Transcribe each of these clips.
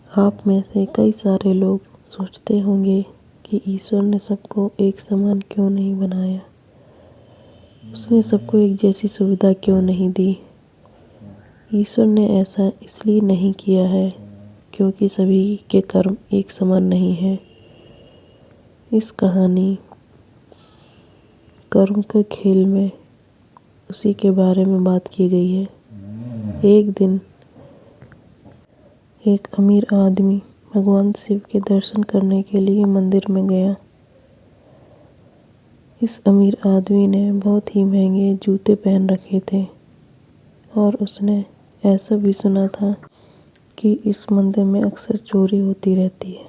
आप में से कई सारे लोग सोचते होंगे कि ईश्वर ने सबको एक समान क्यों नहीं बनाया। उसने सबको एक जैसी सुविधा क्यों नहीं दी। ईश्वर ने ऐसा इसलिए नहीं किया है क्योंकि सभी के कर्म एक समान नहीं हैं। इस कहानी कर्म के खेल में उसी के बारे में बात की गई है। एक दिन एक अमीर आदमी भगवान शिव के दर्शन करने के लिए मंदिर में गया। इस अमीर आदमी ने बहुत ही महंगे जूते पहन रखे थे और उसने ऐसा भी सुना था कि इस मंदिर में अक्सर चोरी होती रहती है।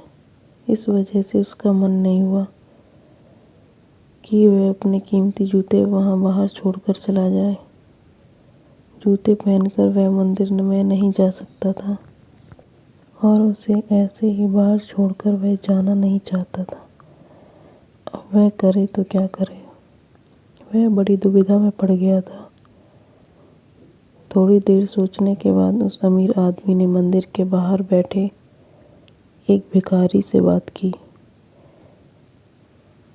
इस वजह से उसका मन नहीं हुआ कि वह अपने कीमती जूते वहाँ बाहर छोड़कर चला जाए। जूते पहनकर वह मंदिर में नहीं जा सकता था और उसे ऐसे ही बाहर छोड़कर वह जाना नहीं चाहता था। अब वह करे तो क्या करे। वह बड़ी दुविधा में पड़ गया था। थोड़ी देर सोचने के बाद उस अमीर आदमी ने मंदिर के बाहर बैठे एक भिखारी से बात की।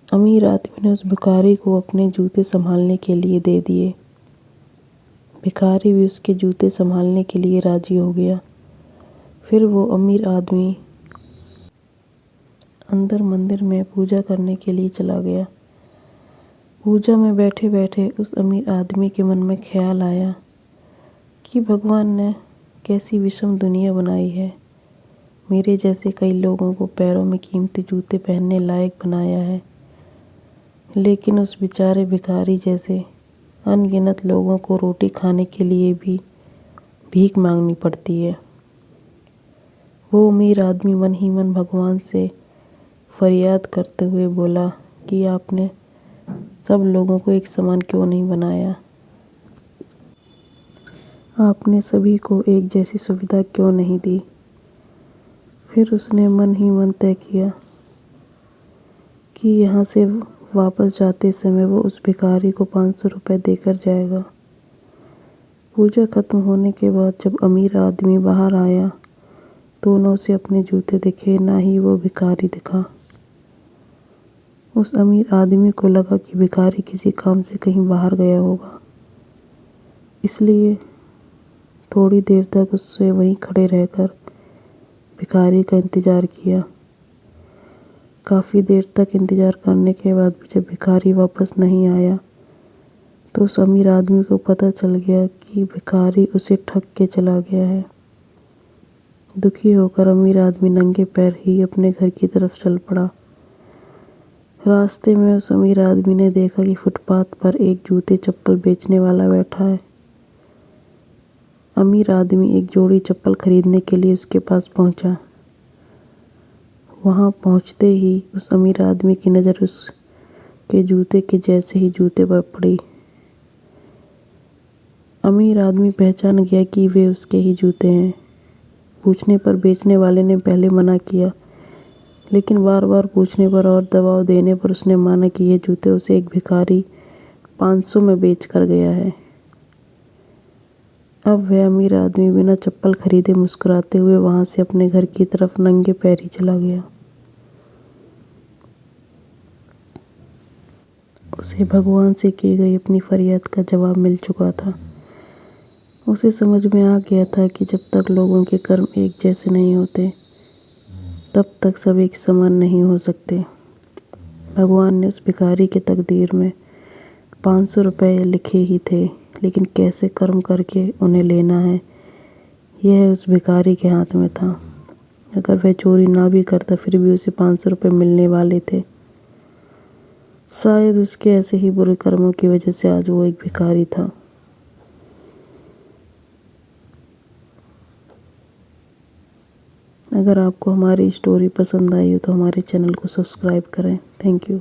अमीर आदमी ने उस भिखारी को अपने जूते संभालने के लिए दे दिए। भिखारी भी उसके जूते संभालने के लिए राजी हो गया। फिर वो अमीर आदमी अंदर मंदिर में पूजा करने के लिए चला गया। पूजा में बैठे बैठे उस अमीर आदमी के मन में ख्याल आया कि भगवान ने कैसी विषम दुनिया बनाई है। मेरे जैसे कई लोगों को पैरों में कीमती जूते पहनने लायक बनाया है, लेकिन उस बेचारे भिखारी जैसे अनगिनत लोगों को रोटी खाने के लिए भी भीख मांगनी पड़ती है। वो अमीर आदमी मन ही मन भगवान से फरियाद करते हुए बोला कि आपने सब लोगों को एक समान क्यों नहीं बनाया। आपने सभी को एक जैसी सुविधा क्यों नहीं दी। फिर उसने मन ही मन तय किया कि यहाँ से वापस जाते समय वो उस भिखारी को 500 रुपये देकर जाएगा। पूजा खत्म होने के बाद जब अमीर आदमी बाहर आया तो न उसे अपने जूते दिखे, ना ही वो भिखारी दिखा। उस अमीर आदमी को लगा कि भिखारी किसी काम से कहीं बाहर गया होगा, इसलिए थोड़ी देर तक उससे वहीं खड़े रहकर भिखारी का इंतज़ार किया। काफ़ी देर तक इंतज़ार करने के बाद भी जब भिखारी वापस नहीं आया तो उस अमीर आदमी को पता चल गया कि भिखारी उसे ठग के चला गया है। दुखी होकर अमीर आदमी नंगे पैर ही अपने घर की तरफ चल पड़ा। रास्ते में उस अमीर आदमी ने देखा कि फुटपाथ पर एक जूते चप्पल बेचने वाला बैठा है। अमीर आदमी एक जोड़ी चप्पल खरीदने के लिए उसके पास पहुंचा। वहां पहुंचते ही उस अमीर आदमी की नज़र उसके जूते के जैसे ही जूते पर पड़ी। अमीर आदमी पहचान गया कि वे उसके ही जूते हैं। पूछने पर बेचने वाले ने पहले मना किया, लेकिन बार बार पूछने पर और दबाव देने पर उसने माना कि ये जूते उसे एक भिखारी 500 में बेच कर गया है। अब वह अमीर आदमी बिना चप्पल खरीदे मुस्कुराते हुए वहां से अपने घर की तरफ नंगे पैर ही चला गया। उसे भगवान से की गई अपनी फरियाद का जवाब मिल चुका था। उसे समझ में आ गया था कि जब तक लोगों के कर्म एक जैसे नहीं होते तब तक सब एक समान नहीं हो सकते। भगवान ने उस भिखारी के तकदीर में 500 रुपये लिखे ही थे, लेकिन कैसे कर्म करके उन्हें लेना है यह उस भिखारी के हाथ में था। अगर वह चोरी ना भी करता फिर भी उसे 500 रुपये मिलने वाले थे। शायद उसके ऐसे ही बुरे कर्मों की वजह से आज वो एक भिखारी था। अगर आपको हमारी स्टोरी पसंद आई हो तो हमारे चैनल को सब्सक्राइब करें। Thank you.